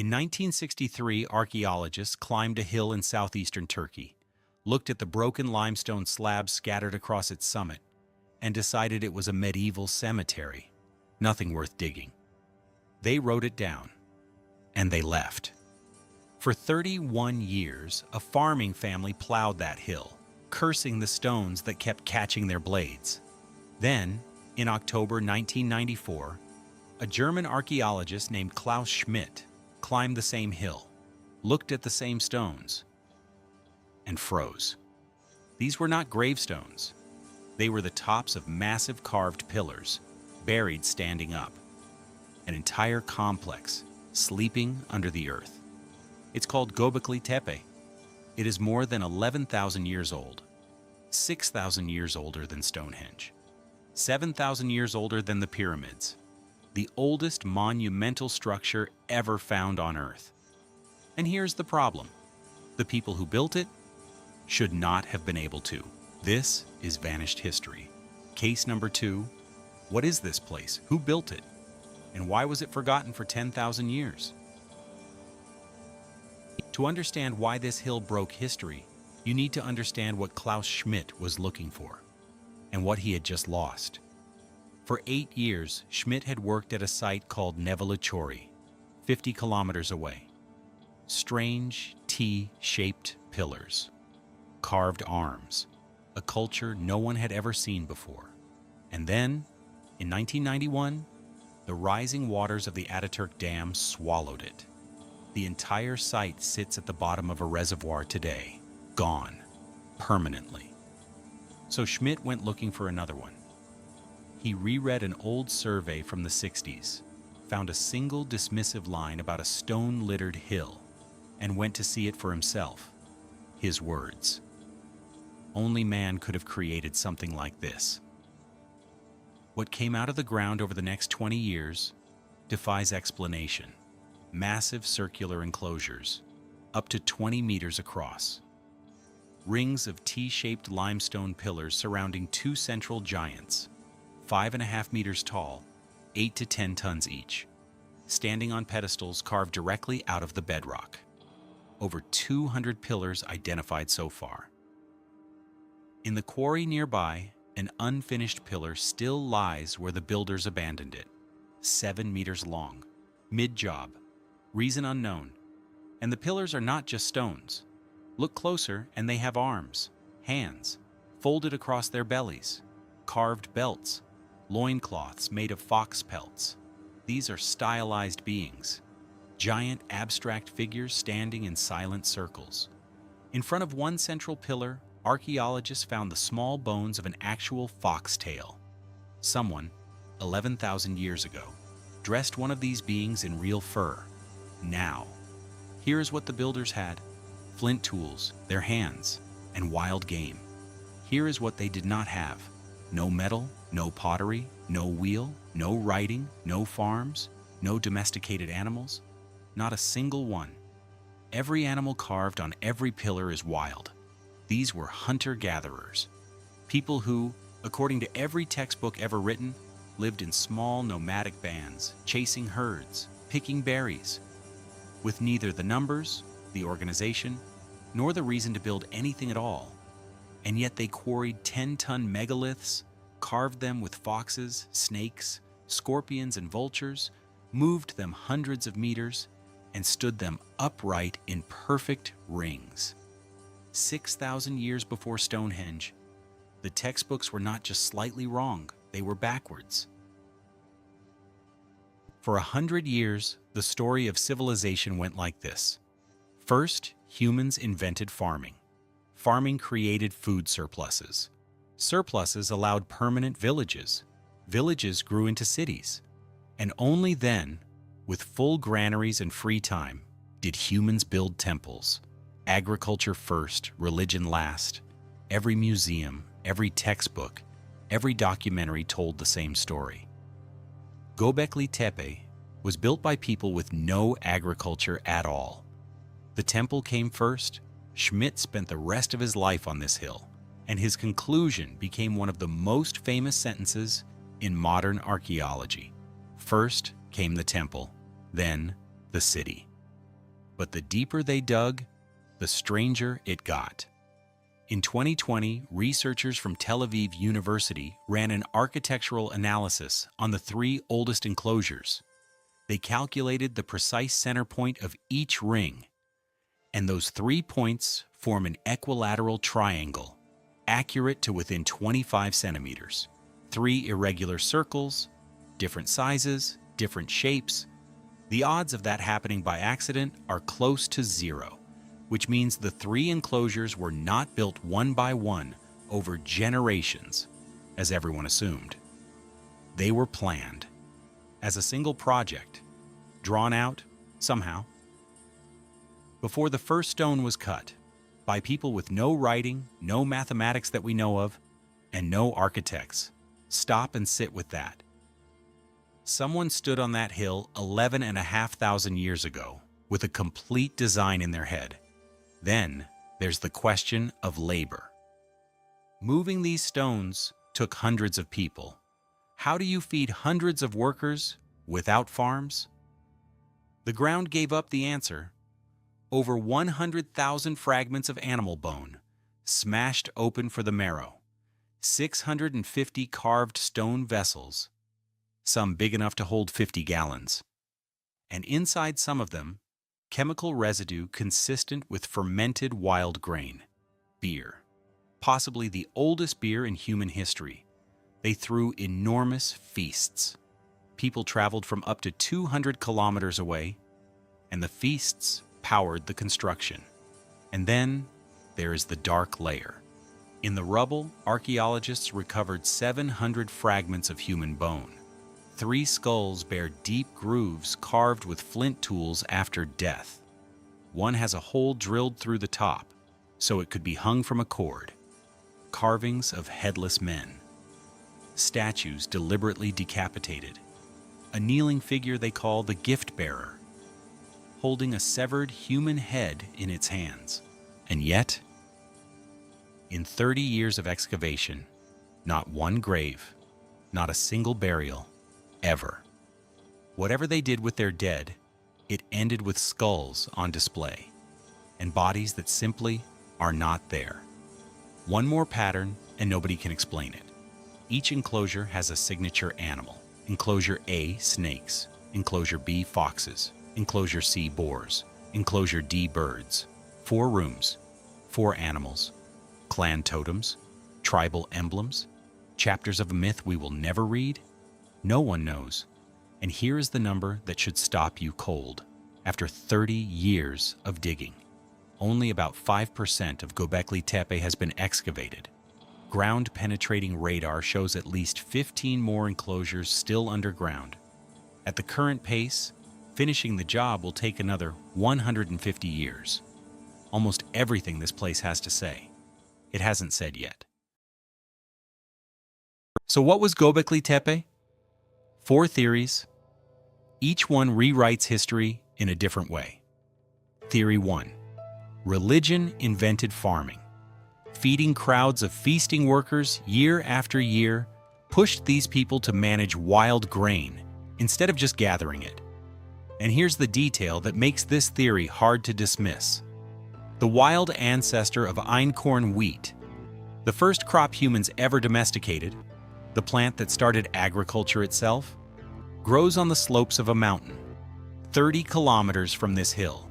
In 1963, archaeologists climbed a hill in southeastern Turkey, looked at the broken limestone slabs scattered across its summit, and decided it was a medieval cemetery, nothing worth digging. They wrote it down, and they left. For 31 years, a farming family plowed that hill, cursing the stones that kept catching their blades. Then, in October 1994, a German archaeologist named Klaus Schmidt climbed the same hill, looked at the same stones, and froze. These were not gravestones. They were the tops of massive carved pillars, buried standing up. An entire complex, sleeping under the earth. It's called Göbekli Tepe. It is more than 11,000 years old, 6,000 years older than Stonehenge, 7,000 years older than the pyramids, the oldest monumental structure ever found on Earth. And here's the problem. The people who built it should not have been able to. This is vanished history. Case number 2, what is this place? Who built it? And why was it forgotten for 10,000 years? To understand why this hill broke history, you need to understand what Klaus Schmidt was looking for, and what he had just lost. For 8 years, Schmidt had worked at a site called Nevelachori, 50 kilometers away. Strange T-shaped pillars, carved arms, a culture no one had ever seen before. And then, in 1991, the rising waters of the Ataturk Dam swallowed it. The entire site sits at the bottom of a reservoir today, gone, permanently. So Schmidt went looking for another one. He reread an old survey from the 60s, found a single dismissive line about a stone-littered hill, and went to see it for himself. His words. Only man could have created something like this. What came out of the ground over the next 20 years defies explanation. Massive circular enclosures, up to 20 meters across. Rings of T-shaped limestone pillars surrounding 2 central giants, 5.5 meters tall, 8 to 10 tons each, standing on pedestals carved directly out of the bedrock. Over 200 pillars identified so far. In the quarry nearby, an unfinished pillar still lies where the builders abandoned it, 7 meters long, mid-job, reason unknown. And the pillars are not just stones. Look closer and they have arms, hands, folded across their bellies, carved belts, loincloths made of fox pelts. These are stylized beings, giant abstract figures standing in silent circles. In front of one central pillar, archaeologists found the small bones of an actual foxtail. Someone, 11,000 years ago, dressed one of these beings in real fur. Now, here's what the builders had: flint tools, their hands, and wild game. Here is what they did not have: no metal, no pottery, no wheel, no writing, no farms, no domesticated animals, not a single one. Every animal carved on every pillar is wild. These were hunter-gatherers, people who, according to every textbook ever written, lived in small nomadic bands, chasing herds, picking berries, with neither the numbers, the organization, nor the reason to build anything at all. And yet they quarried 10-ton megaliths, carved them with foxes, snakes, scorpions, and vultures, moved them hundreds of meters, and stood them upright in perfect rings. 6,000 years before Stonehenge, the textbooks were not just slightly wrong, they were backwards. For 100 years, the story of civilization went like this. First, humans invented farming. Farming created food surpluses. Surpluses allowed permanent villages. Villages grew into cities. And only then, with full granaries and free time, did humans build temples. Agriculture first, religion last. Every museum, every textbook, every documentary told the same story. Gobekli Tepe was built by people with no agriculture at all. The temple came first. Schmidt spent the rest of his life on this hill, and his conclusion became one of the most famous sentences in modern archaeology. First came the temple, then the city. But the deeper they dug, the stranger it got. In 2020, researchers from Tel Aviv University ran an architectural analysis on the 3 oldest enclosures. They calculated the precise center point of each ring, and those 3 points form an equilateral triangle, accurate to within 25 centimeters. 3 irregular circles, different sizes, different shapes. The odds of that happening by accident are close to 0, which means the 3 enclosures were not built one by one over generations, as everyone assumed. They were planned as a single project, drawn out somehow. Before the first stone was cut, by people with no writing, no mathematics that we know of, and no architects. Stop and sit with that. Someone stood on that hill 11,500 years ago with a complete design in their head. Then there's the question of labor. Moving these stones took hundreds of people. How do you feed hundreds of workers without farms? The ground gave up the answer. Over 100,000 fragments of animal bone, smashed open for the marrow, 650 carved stone vessels, some big enough to hold 50 gallons, and inside some of them, chemical residue consistent with fermented wild grain, beer, possibly the oldest beer in human history. They threw enormous feasts. People traveled from up to 200 kilometers away, and the feasts powered the construction. And then there is the dark layer. In the rubble, archaeologists recovered 700 fragments of human bone. 3 skulls bear deep grooves carved with flint tools after death. One has a hole drilled through the top, so it could be hung from a cord. Carvings of headless men. Statues deliberately decapitated. A kneeling figure they call the gift bearer, holding a severed human head in its hands. And yet, in 30 years of excavation, not one grave, not a single burial, ever. Whatever they did with their dead, it ended with skulls on display, and bodies that simply are not there. One more pattern, and nobody can explain it. Each enclosure has a signature animal. Enclosure A, snakes. Enclosure B, foxes. Enclosure C, boars. Enclosure D, birds. 4 rooms, 4 animals, clan totems, tribal emblems, chapters of a myth we will never read. No one knows. And here is the number that should stop you cold. After 30 years of digging, only about 5% of Göbekli Tepe has been excavated. Ground-penetrating radar shows at least 15 more enclosures still underground. At the current pace, finishing the job will take another 150 years. Almost everything this place has to say, it hasn't said yet. So what was Göbekli Tepe? 4 theories. Each one rewrites history in a different way. Theory 1. Religion invented farming. Feeding crowds of feasting workers year after year pushed these people to manage wild grain instead of just gathering it. And here's the detail that makes this theory hard to dismiss. The wild ancestor of einkorn wheat, the first crop humans ever domesticated, the plant that started agriculture itself, grows on the slopes of a mountain, 30 kilometers from this hill.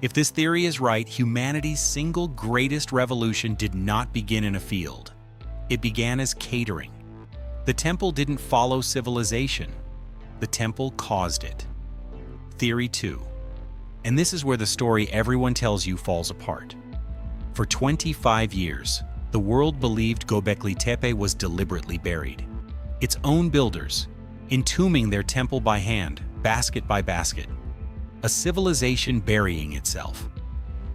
If this theory is right, humanity's single greatest revolution did not begin in a field. It began as catering. The temple didn't follow civilization. The temple caused it. Theory 2. And this is where the story everyone tells you falls apart. For 25 years, the world believed Gobekli Tepe was deliberately buried. Its own builders, entombing their temple by hand, basket by basket. A civilization burying itself.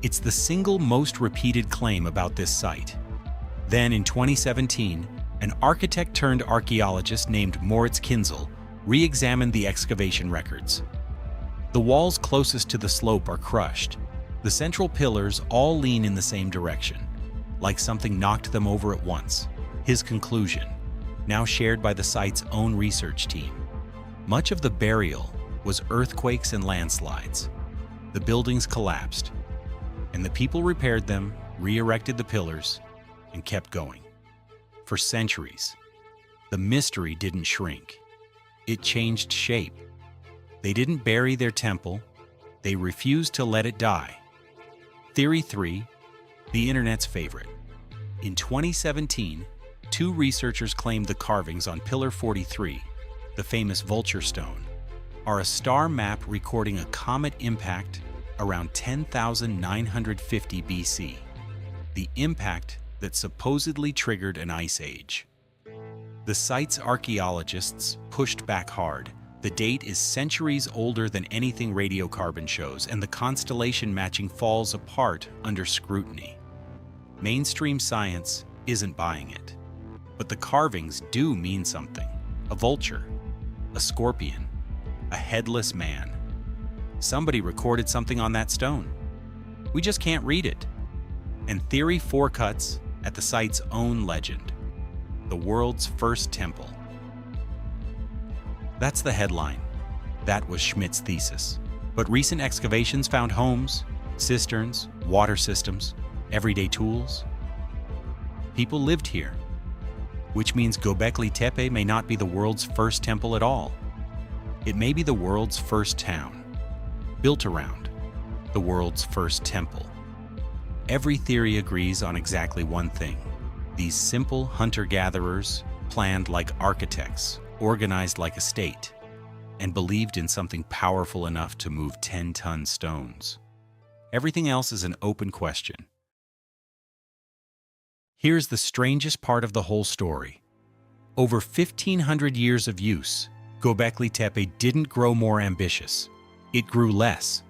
It's the single most repeated claim about this site. Then in 2017, an architect turned archaeologist named Moritz Kinzel re-examined the excavation records. The walls closest to the slope are crushed. The central pillars all lean in the same direction, like something knocked them over at once. His conclusion, now shared by the site's own research team. Much of the burial was earthquakes and landslides. the buildings collapsed, and the people repaired them, re-erected the pillars, and kept going. For centuries, the mystery didn't shrink. It changed shape. They didn't bury their temple. They refused to let it die. Theory 3, the internet's favorite. In 2017, 2 researchers claimed the carvings on Pillar 43, the famous vulture stone, are a star map recording a comet impact around 10,950 BC, the impact that supposedly triggered an ice age. The site's archaeologists pushed back hard. The date is centuries older than anything radiocarbon shows, and the constellation matching falls apart under scrutiny. Mainstream science isn't buying it. But the carvings do mean something. A vulture, a scorpion, a headless man. Somebody recorded something on that stone. We just can't read it. And Theory 4 cuts at the site's own legend, the world's first temple. That's the headline. That was Schmidt's thesis. But recent excavations found homes, cisterns, water systems, everyday tools. People lived here, which means Gobekli Tepe may not be the world's first temple at all. It may be the world's first town, built around the world's first temple. Every theory agrees on exactly one thing. These simple hunter-gatherers planned like architects, organized like a state, and believed in something powerful enough to move 10-ton stones. Everything else is an open question. Here's the strangest part of the whole story. Over 1,500 years of use, Gobekli Tepe didn't grow more ambitious. It grew less.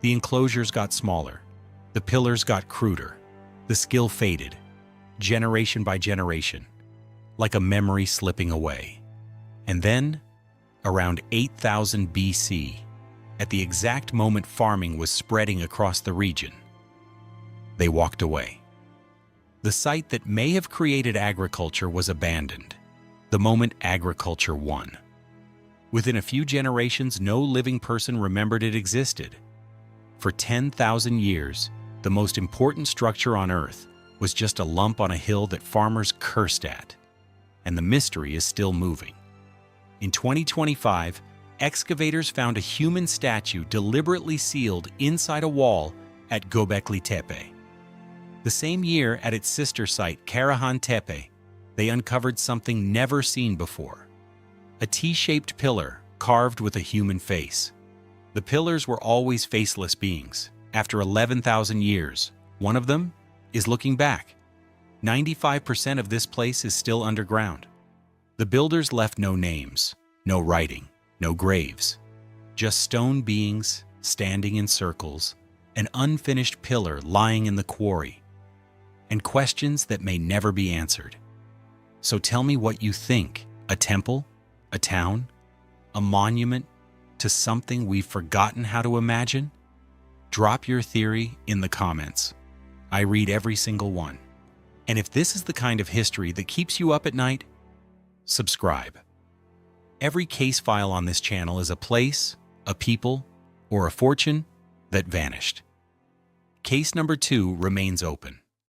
The enclosures got smaller. The pillars got cruder. The skill faded, generation by generation, like a memory slipping away. And then, around 8,000 BC, at the exact moment farming was spreading across the region, they walked away. The site that may have created agriculture was abandoned, the moment agriculture won. Within a few generations, no living person remembered it existed. For 10,000 years, the most important structure on Earth was just a lump on a hill that farmers cursed at. And the mystery is still moving. In 2025, excavators found a human statue deliberately sealed inside a wall at Gobekli Tepe. The same year, at its sister site, Karahan Tepe, they uncovered something never seen before. A T-shaped pillar carved with a human face. The pillars were always faceless beings. After 11,000 years, one of them is looking back. 95% of this place is still underground. The builders left no names, no writing, no graves. Just stone beings standing in circles, an unfinished pillar lying in the quarry, and questions that may never be answered. So tell me what you think. A temple? A town? A monument to something we've forgotten how to imagine? Drop your theory in the comments. I read every single one. And if this is the kind of history that keeps you up at night, subscribe. Every case file on this channel is a place, a people, or a fortune that vanished. Case number 2 remains open.